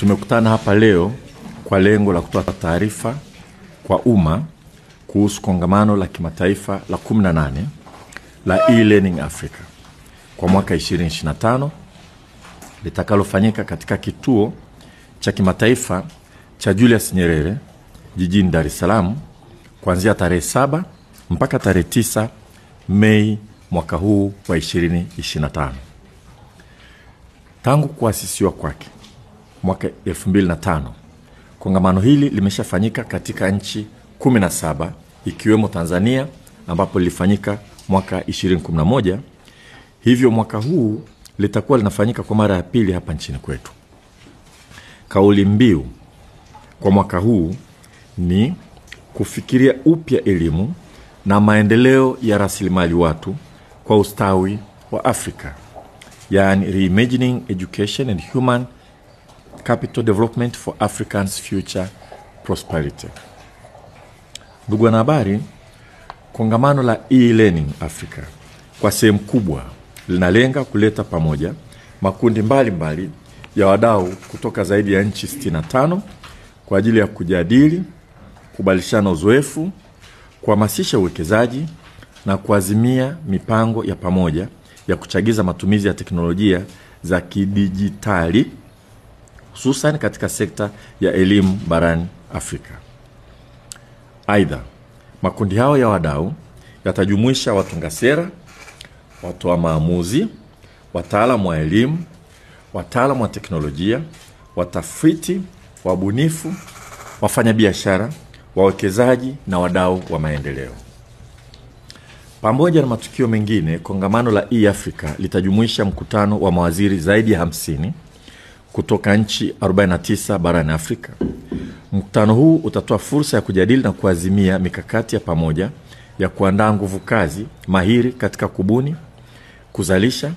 Tumekutana hapa leo kwa lengo la kutoa taarifa kwa umma kuhusu kongamano la kimataifa la 18 la e-Learning Africa kwa mwaka 2025 litakalofanyika katika kituo cha kimataifa cha Julius Nyerere jijini Dar es Salaam kuanzia tarehe 7 mpaka tarehe 9 Mei mwaka huu wa 2025. Tangu kuasisiwa kwake mwaka 2005, kongamano hili limeshafanyika katika nchi 17 ikiwemo Tanzania ambapo lilifanyika mwaka 2011. Hivyo mwaka huu litakuwa linafanyika kwa mara ya pili hapa nchini kwetu. Kauli mbiu kwa mwaka huu ni kufikiria upya elimu na maendeleo ya rasilimali watu kwa ustawi wa Afrika, yani Reimagining Education and Human Capital Development for Africans Future Prosperity. Ndugu wanahabari, kongamano la e-Learning Africa kwa sehemu kubwa linalenga kuleta pamoja makundi mbalimbali ya wadau kutoka zaidi ya nchi 65 kwa ajili ya kujadili, kubadilishana uzoefu, kuhamasisha uwekezaji na kuazimia mipango ya pamoja ya kuchagiza matumizi ya teknolojia za kidijitali hususan katika sekta ya elimu barani Afrika. Aidha, makundi hao ya wadau yatajumuisha watunga sera, watoa maamuzi, wataalamu wa elimu, wataalamu wa teknolojia, watafiti, wabunifu, wafanyabiashara, wawekezaji na wadau wa maendeleo. Pamoja na matukio mengine, kongamano la e-Africa litajumuisha mkutano wa mawaziri zaidi ya 50 kutoka nchi 49 barani Afrika. Mkutano huu utatoa fursa ya kujadili na kuazimia mikakati ya pamoja ya kuandaa nguvu kazi mahiri katika kubuni, kuzalisha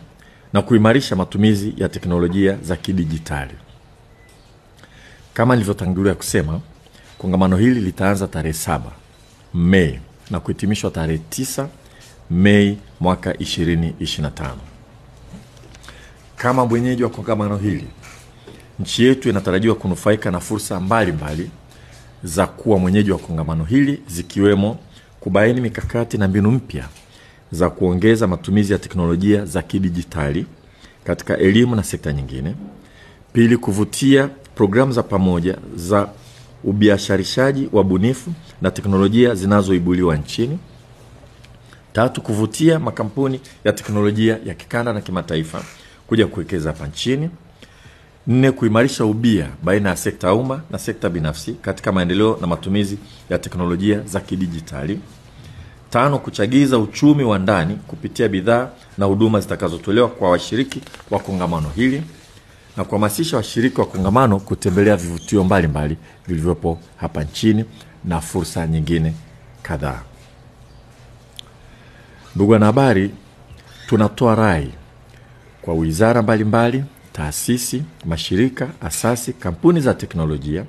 na kuimarisha matumizi ya teknolojia za kidijitali. Kama nilivyotangulia kusema, kongamano hili litaanza tarehe 7 Mei na kuhitimishwa tarehe 9 Mei mwaka 2025. Kama mwenyeji wa kongamano hili, nchi yetu inatarajiwa kunufaika na fursa mbalimbali za kuwa mwenyeji wa kongamano hili, zikiwemo kubaini mikakati na mbinu mpya za kuongeza matumizi ya teknolojia za kidijitali katika elimu na sekta nyingine. Pili, kuvutia programu za pamoja za ubiasharishaji wa bunifu na teknolojia zinazoibuliwa nchini. Tatu, kuvutia makampuni ya teknolojia ya kikanda na kimataifa kuja kuwekeza hapa nchini. 4, kuimarisha ubia baina ya sekta umma na sekta binafsi katika maendeleo na matumizi ya teknolojia za kidijitali. 5, kuchagiza uchumi wa ndani kupitia bidhaa na huduma zitakazotolewa kwa washiriki wa kongamano hili na kuhamasisha washiriki wa kongamano kutembelea vivutio mbalimbali vilivyopo hapa nchini na fursa nyingine kadhaa. Ndugu wanahabari, tunatoa rai kwa wizara mbalimbali, taasisi, mashirika, asasi, kampuni za teknolojia,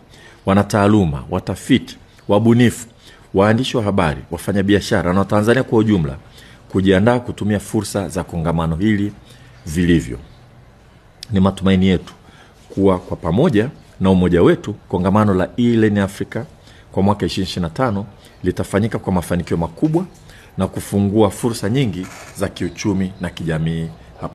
wanataaluma, watafiti, wabunifu, waandishi wa habari, wafanyabiashara na Watanzania kwa ujumla kujiandaa kutumia fursa za kongamano hili vilivyo. Ni matumaini yetu kuwa kwa pamoja na umoja wetu, kongamano la e-Learning Africa kwa mwaka 2025 litafanyika kwa mafanikio makubwa na kufungua fursa nyingi za kiuchumi na kijamii